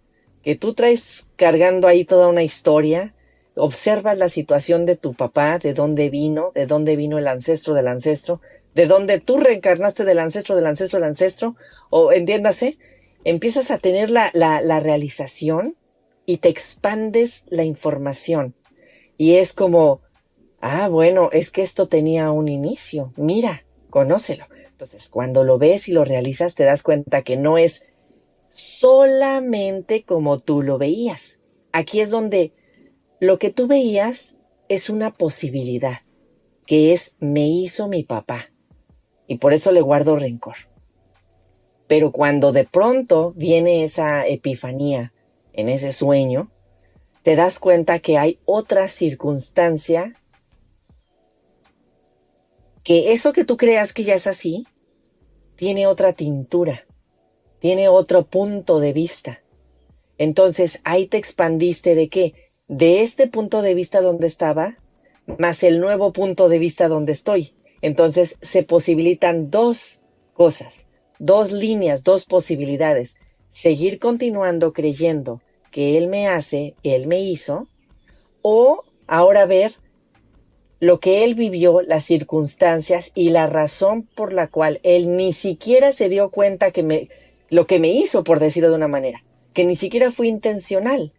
D: que tú traes cargando ahí toda una historia, observas la situación de tu papá, de dónde vino el ancestro del ancestro, de dónde tú reencarnaste del ancestro, o entiéndase, empiezas a tener la realización y te expandes la información. Y es como, bueno, es que esto tenía un inicio, mira, conócelo. Entonces, cuando lo ves y lo realizas, te das cuenta que no es solamente como tú lo veías. Aquí es donde lo que tú veías es una posibilidad, que es me hizo mi papá, y por eso le guardo rencor. Pero cuando de pronto viene esa epifanía en ese sueño, te das cuenta que hay otra circunstancia, que eso que tú creas que ya es así, tiene otra tintura, tiene otro punto de vista. Entonces ahí te expandiste ¿de qué? de este punto de vista donde estaba, más el nuevo punto de vista donde estoy. Entonces se posibilitan dos cosas, dos líneas, dos posibilidades. Seguir continuando creyendo que él me hace, él me hizo, o ahora ver lo que él vivió, las circunstancias y la razón por la cual él ni siquiera se dio cuenta lo que me hizo, por decirlo de una manera, que ni siquiera fue intencional.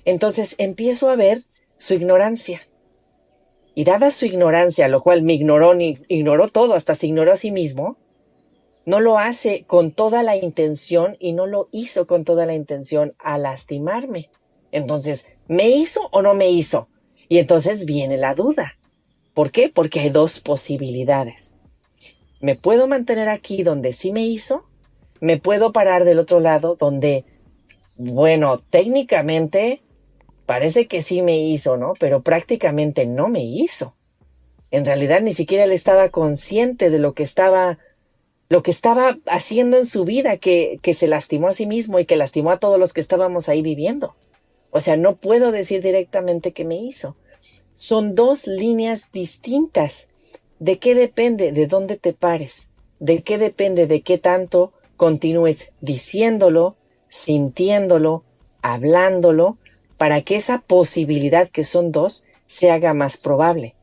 D: Entonces empiezo a ver su ignorancia. Y dada su ignorancia, lo cual me ignoró todo, hasta se ignoró a sí mismo, no lo hace con toda la intención y no lo hizo con toda la intención a lastimarme. Entonces, ¿me hizo o no me hizo? Y entonces viene la duda. ¿Por qué? Porque hay dos posibilidades. Me puedo mantener aquí donde sí me hizo, me puedo parar del otro lado donde, bueno, técnicamente parece que sí me hizo, ¿no? Pero prácticamente no me hizo. En realidad ni siquiera él estaba consciente de lo que estaba haciendo en su vida, que se lastimó a sí mismo y que lastimó a todos los que estábamos ahí viviendo. O sea, no puedo decir directamente que me hizo. Son dos líneas distintas. ¿De qué depende? De dónde te pares. ¿De qué depende? De qué tanto continúes diciéndolo, sintiéndolo, hablándolo, para que esa posibilidad, que son dos, se haga más probable.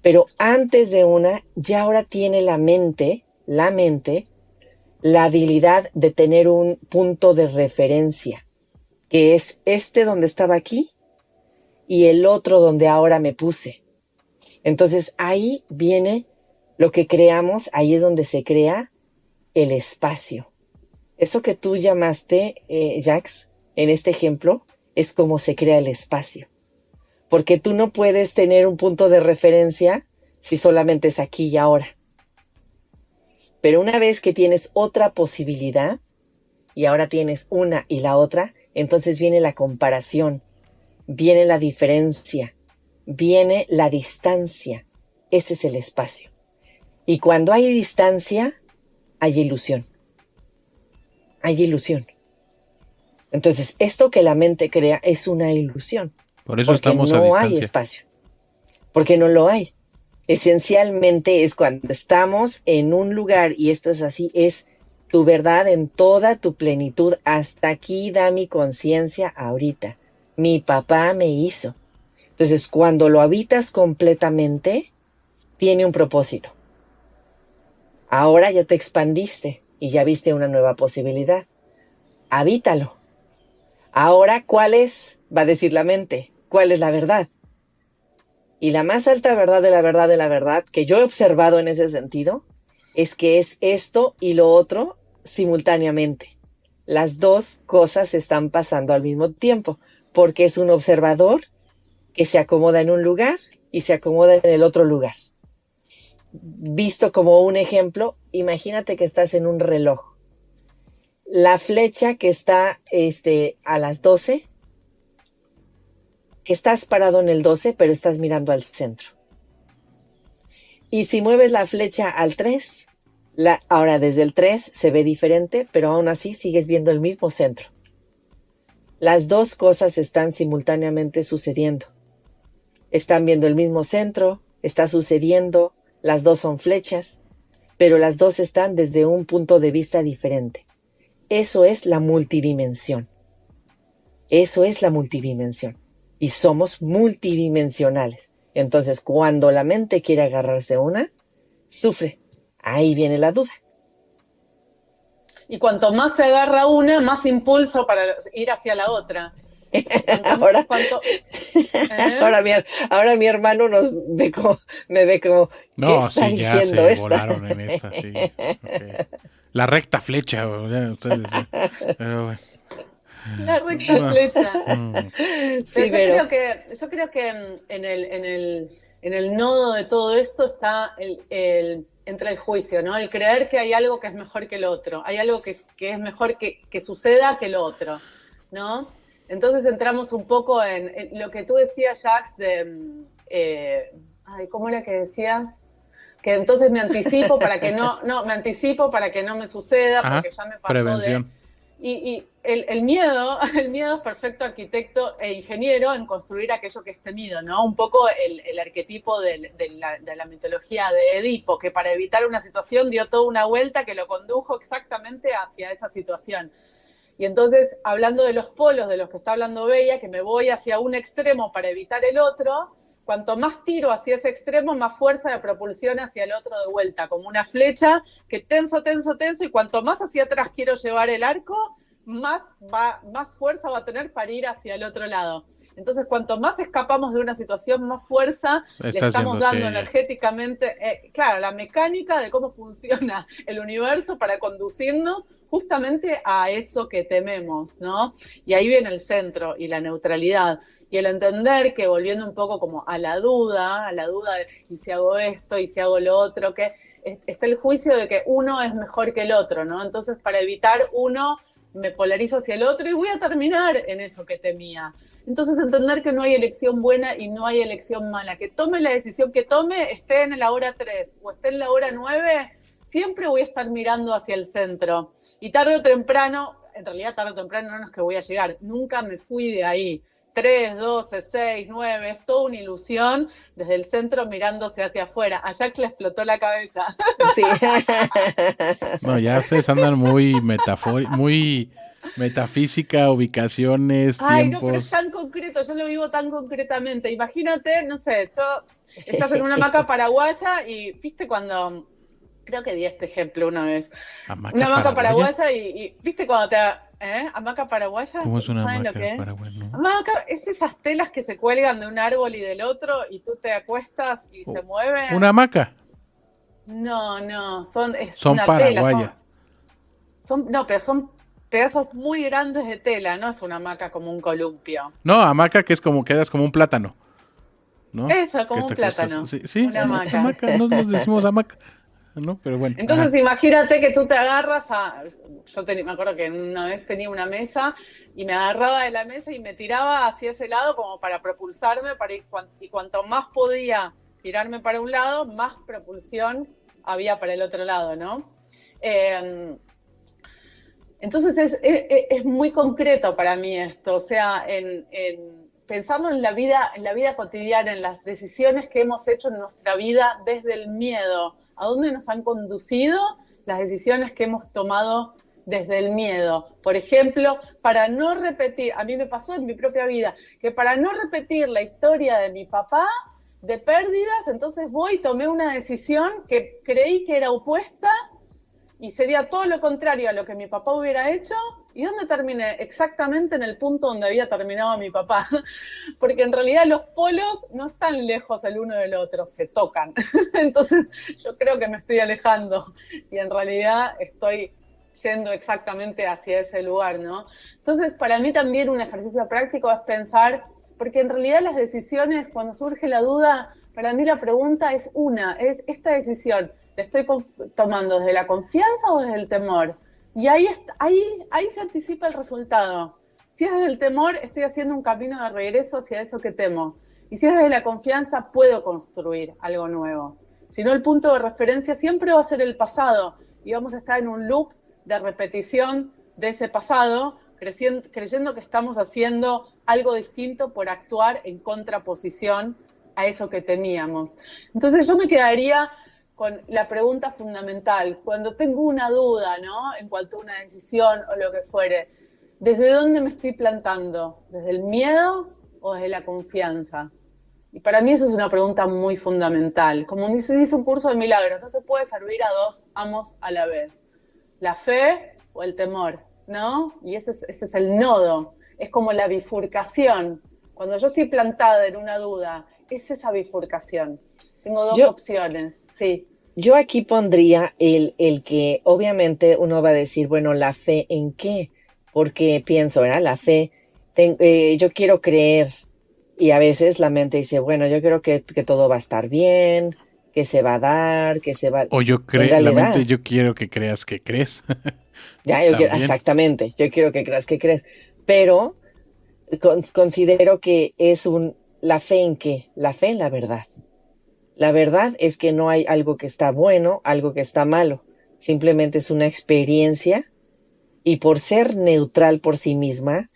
D: Pero antes de una, ya ahora tiene la mente, la habilidad de tener un punto de referencia, que es este donde estaba aquí y el otro donde ahora me puse. Entonces ahí viene lo que creamos, ahí es donde se crea el espacio. Eso que tú llamaste, Jax, en este ejemplo, es como se crea el espacio. Porque tú no puedes tener un punto de referencia si solamente es aquí y ahora. Pero una vez que tienes otra posibilidad, y ahora tienes una y la otra, entonces viene la comparación, viene la diferencia, viene la distancia. Ese es el espacio. Y cuando hay distancia, hay ilusión. Hay ilusión. Entonces, esto que la mente crea es una ilusión.
A: Por eso
D: porque
A: estamos a
D: no
A: distancia.
D: hay espacio. Porque no lo hay. Esencialmente es cuando estamos en un lugar, y esto es así, es tu verdad en toda tu plenitud. Hasta aquí da mi conciencia ahorita. Mi papá me hizo. Entonces, cuando lo habitas completamente, tiene un propósito. Ahora ya te expandiste y ya viste una nueva posibilidad. Habítalo. Ahora, ¿cuál es? Va a decir la mente. ¿Cuál es la verdad? Y la más alta verdad de la verdad de la verdad que yo he observado en ese sentido es que es esto y lo otro simultáneamente. Las dos cosas están pasando al mismo tiempo, porque es un observador que se acomoda en un lugar y se acomoda en el otro lugar. Visto como un ejemplo, imagínate que estás en un reloj. La flecha que está a las 12, que estás parado en el 12, pero estás mirando al centro. Y si mueves la flecha al 3, ahora desde el 3 se ve diferente, pero aún así sigues viendo el mismo centro. Las dos cosas están simultáneamente sucediendo. Están viendo el mismo centro, está sucediendo, las dos son flechas, pero las dos están desde un punto de vista diferente. Eso es la multidimensión. Eso es la multidimensión. Y somos multidimensionales. Entonces, cuando la mente quiere agarrarse una, sufre. Ahí viene la duda.
C: Y cuanto más se agarra una, más impulso para ir hacia la otra.
D: Ahora,
C: ¿eh?
D: ahora mi hermano me ve como,
A: No,
D: ¿qué está
A: sí, ya
D: diciendo
A: se
D: esta?
A: volaron en esta, sí. Okay. La recta flecha, ustedes, pero bueno.
C: La recta flecha.
D: Sí,
C: Pero yo creo que en el nodo de todo esto está entre el juicio, ¿no? El creer que hay algo que es mejor que el otro, hay algo que es mejor que suceda que el otro, ¿no? Entonces entramos un poco en lo que tú decías, Jax, ¿cómo era que decías? Que entonces me anticipo para que no me anticipo para que no me suceda, porque ya me pasó
A: prevención.
C: el miedo, el miedo es perfecto arquitecto e ingeniero en construir aquello que es temido, ¿no? Un poco el arquetipo de la mitología de Edipo, que para evitar una situación dio toda una vuelta que lo condujo exactamente hacia esa situación. Y entonces, hablando de los polos de los que está hablando Bella, que me voy hacia un extremo para evitar el otro, cuanto más tiro hacia ese extremo, más fuerza de propulsión hacia el otro de vuelta, como una flecha que tenso, tenso, tenso, y cuanto más hacia atrás quiero llevar el arco, más fuerza va a tener para ir hacia el otro lado. Entonces, cuanto más escapamos de una situación, más fuerza le estamos dando energéticamente, claro, la mecánica de cómo funciona el universo para conducirnos justamente a eso que tememos, ¿no? Y ahí viene el centro y la neutralidad. Y el entender que, volviendo un poco como a la duda de, ¿y si hago esto? ¿Y si hago lo otro? Que está el juicio de que uno es mejor que el otro, ¿no? Entonces, para evitar uno, me polarizo hacia el otro y voy a terminar en eso que temía. Entonces, entender que no hay elección buena y no hay elección mala. Que tome la decisión que tome, esté en la hora 3 o esté en la hora 9, siempre voy a estar mirando hacia el centro. Y tarde o temprano, en realidad tarde o temprano no es que voy a llegar, nunca me fui de ahí. 3, 12, 6, 9, es toda una ilusión desde el centro mirándose hacia afuera. A Jax le explotó la cabeza.
D: Sí.
A: No, ya ustedes andan muy muy metafísica, ubicaciones,
C: Ay,
A: tiempos.
C: no, pero es tan concreto, yo lo vivo tan concretamente. Imagínate, no sé, estás en una hamaca paraguaya y viste cuando, creo que di este ejemplo una vez, una hamaca paraguaya y viste cuando te... ¿Hamaca paraguaya?
A: ¿Cómo es una
C: ¿saben
A: hamaca
C: lo que es?
A: paraguaya? ¿No?
C: Hamaca es esas telas que se cuelgan de un árbol y del otro y tú te acuestas y se mueven.
A: ¿Una hamaca?
C: No,
A: son
C: una
A: paraguayas.
C: tela, pero son pedazos muy grandes de tela, no es una hamaca como un columpio.
A: No, hamaca que es como, quedas como un plátano, ¿no?
C: Eso, como un plátano.
A: Sí,
C: una hamaca.
A: No nos decimos hamaca, ¿no? Pero bueno.
C: Entonces, imagínate que tú te agarras me acuerdo que una vez tenía una mesa y me agarraba de la mesa y me tiraba hacia ese lado como para propulsarme, para ir, y cuanto más podía tirarme para un lado, más propulsión había para el otro lado, ¿no? Entonces es muy concreto para mí esto, o sea, en pensarlo en la vida cotidiana, en las decisiones que hemos hecho en nuestra vida desde el miedo. ¿A dónde nos han conducido las decisiones que hemos tomado desde el miedo? Por ejemplo, para no repetir, a mí me pasó en mi propia vida, que para no repetir la historia de mi papá de pérdidas, entonces tomé una decisión que creí que era opuesta y sería todo lo contrario a lo que mi papá hubiera hecho. ¿Y dónde terminé? Exactamente en el punto donde había terminado mi papá. Porque en realidad los polos no están lejos el uno del otro, se tocan. Entonces yo creo que me estoy alejando y en realidad estoy yendo exactamente hacia ese lugar, ¿no? Entonces para mí también un ejercicio práctico es pensar, porque en realidad las decisiones, cuando surge la duda, para mí la pregunta es esta decisión, ¿la estoy tomando desde la confianza o desde el temor? Y ahí se anticipa el resultado. Si es desde el temor, estoy haciendo un camino de regreso hacia eso que temo. Y si es desde la confianza, puedo construir algo nuevo. Si no, el punto de referencia siempre va a ser el pasado. Y vamos a estar en un loop de repetición de ese pasado, creyendo que estamos haciendo algo distinto por actuar en contraposición a eso que temíamos. Entonces yo me quedaría con la pregunta fundamental, cuando tengo una duda, ¿no? En cuanto a una decisión o lo que fuere, ¿desde dónde me estoy plantando? ¿Desde el miedo o desde la confianza? Y para mí eso es una pregunta muy fundamental. Como dice un curso de milagros, no se puede servir a dos amos a la vez. La fe o el temor, ¿no? Y ese es el nodo, es como la bifurcación. Cuando yo estoy plantada en una duda, es esa bifurcación. Tengo dos opciones, sí.
D: Yo aquí pondría el que obviamente uno va a decir, bueno, ¿la fe en qué? Porque pienso, ¿verdad? La fe, yo quiero creer, y a veces la mente dice, bueno, yo creo que todo va a estar bien, que se va a dar, que se va...
A: O yo creo, la mente, yo quiero que creas que crees.
D: Exactamente, yo quiero que creas que crees, pero considero que es ¿la fe en qué? La fe en la verdad. La verdad es que no hay algo que está bueno, algo que está malo. Simplemente es una experiencia Y por ser neutral por sí misma,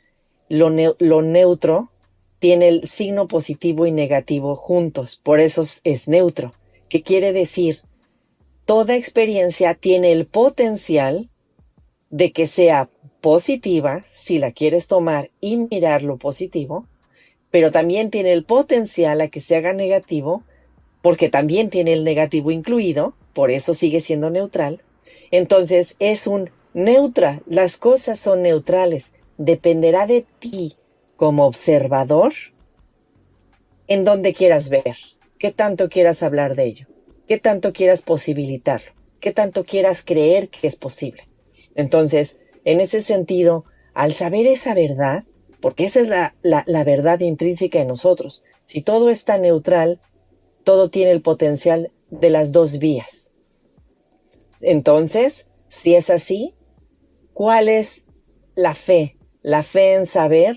D: lo neutro tiene el signo positivo y negativo juntos, por eso es neutro. ¿Qué quiere decir? Toda experiencia tiene el potencial de que sea positiva, si la quieres tomar y mirar lo positivo, pero también tiene el potencial a que se haga negativo, porque también tiene el negativo incluido, por eso sigue siendo neutral. Entonces es un neutra, las cosas son neutrales. Dependerá de ti como observador en donde quieras ver, qué tanto quieras hablar de ello, qué tanto quieras posibilitarlo, qué tanto quieras creer que es posible. Entonces, en ese sentido, al saber esa verdad, porque esa es la verdad intrínseca de nosotros, si todo está neutral, todo tiene el potencial de las dos vías. Entonces, si es así, ¿cuál es la fe? La fe en saber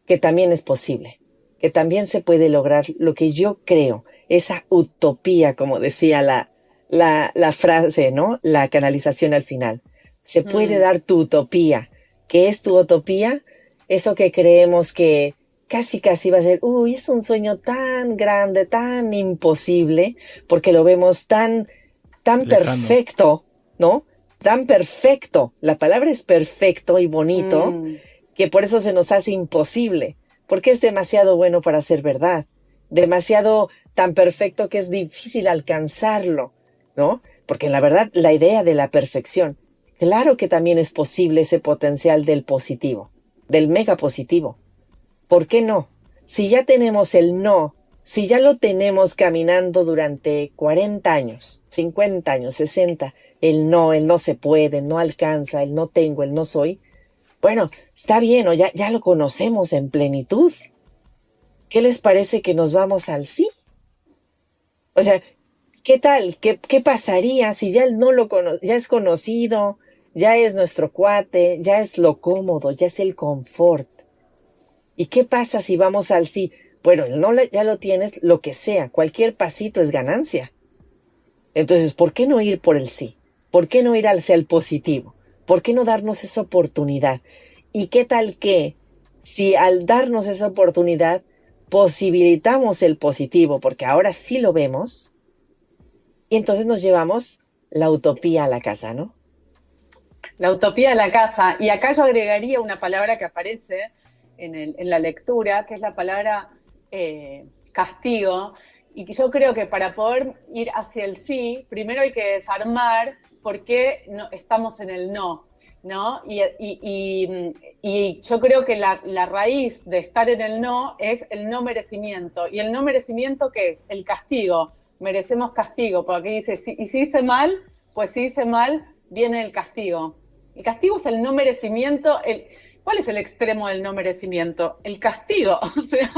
D: que también es posible, que también se puede lograr lo que yo creo, esa utopía, como decía la frase, ¿no? La canalización al final. Se puede dar tu utopía. ¿Qué es tu utopía? Eso que creemos que casi va a ser, es un sueño tan grande, tan imposible, porque lo vemos tan perfecto, ¿no? Tan perfecto. La palabra es perfecto y bonito, que por eso se nos hace imposible, porque es demasiado bueno para ser verdad. Demasiado tan perfecto que es difícil alcanzarlo, ¿no? Porque en la verdad, la idea de la perfección, claro que también es posible ese potencial del positivo, del mega positivo. ¿Por qué no? Si ya tenemos el no, si ya lo tenemos caminando durante 40 años, 50 años, 60, el no se puede, el no alcanza, el no tengo, el no soy, bueno, está bien, o ya lo conocemos en plenitud. ¿Qué les parece que nos vamos al sí? O sea, ¿qué tal? ¿Qué pasaría si ya el no ya es conocido, ya es nuestro cuate, ya es lo cómodo, ya es el confort? ¿Y qué pasa si vamos al sí? Bueno, el no ya lo tienes, lo que sea, cualquier pasito es ganancia. Entonces, ¿por qué no ir por el sí? ¿Por qué no ir hacia el positivo? ¿Por qué no darnos esa oportunidad? ¿Y qué tal que si al darnos esa oportunidad posibilitamos el positivo, porque ahora sí lo vemos, y entonces nos llevamos la utopía a la casa, ¿no?
C: La utopía de la casa. Y acá yo agregaría una palabra que aparece en la lectura, que es la palabra castigo. Y que yo creo que para poder ir hacia el sí, primero hay que desarmar por qué no, estamos en el no, ¿no? Y yo creo que la raíz de estar en el no es el no merecimiento. ¿Y el no merecimiento qué es? El castigo. Merecemos castigo, porque aquí dice, y si hice mal, pues si hice mal, viene el castigo. El castigo es el no merecimiento. ¿Cuál es el extremo del no merecimiento? El castigo. O sea,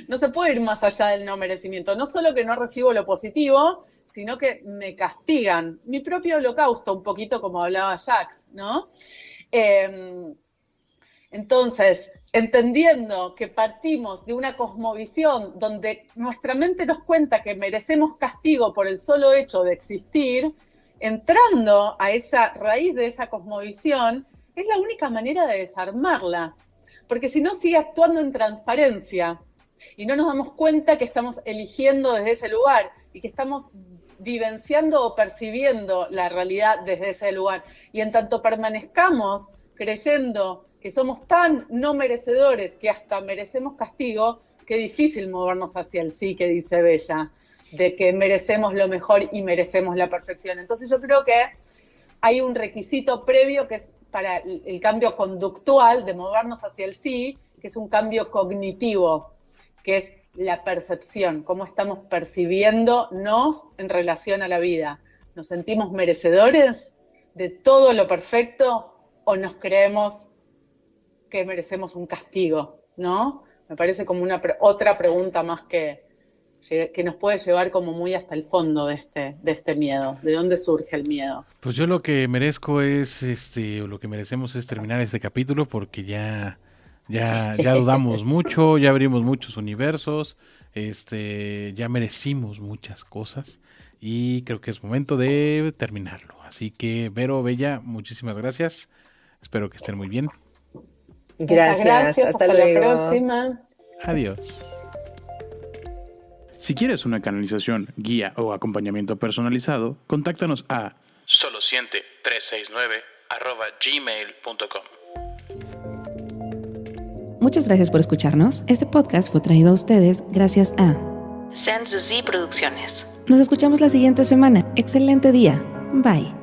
C: no se puede ir más allá del no merecimiento. No solo que no recibo lo positivo, sino que me castigan. Mi propio holocausto, un poquito como hablaba Jacques, ¿no? Entonces, entendiendo que partimos de una cosmovisión donde nuestra mente nos cuenta que merecemos castigo por el solo hecho de existir, entrando a esa raíz de esa cosmovisión, es la única manera de desarmarla. Porque si no, sigue actuando en transparencia y no nos damos cuenta que estamos eligiendo desde ese lugar y que estamos vivenciando o percibiendo la realidad desde ese lugar. Y en tanto permanezcamos creyendo que somos tan no merecedores que hasta merecemos castigo, qué difícil movernos hacia el sí que dice Bella, de que merecemos lo mejor y merecemos la perfección. Entonces yo creo que hay un requisito previo que es para el cambio conductual de movernos hacia el sí, que es un cambio cognitivo, que es la percepción, cómo estamos percibiéndonos en relación a la vida. ¿Nos sentimos merecedores de todo lo perfecto o nos creemos que merecemos un castigo, ¿no? Me parece como otra pregunta más que nos puede llevar como muy hasta el fondo de este miedo. ¿De dónde surge el miedo?
A: Pues yo lo que merezco es, lo que merecemos es terminar este capítulo porque ya dudamos mucho, ya abrimos muchos universos, Ya merecimos muchas cosas y creo que es momento de terminarlo. Así que, Vero, Bella, muchísimas gracias. Espero que estén muy bien.
D: Gracias. Hasta luego.
C: La próxima.
A: Adiós. Si quieres una canalización, guía o acompañamiento personalizado, contáctanos a solosiente369@gmail.com.
B: Muchas gracias por escucharnos. Este podcast fue traído a ustedes gracias a Sanssouci Producciones. Nos escuchamos la siguiente semana. Excelente día. Bye.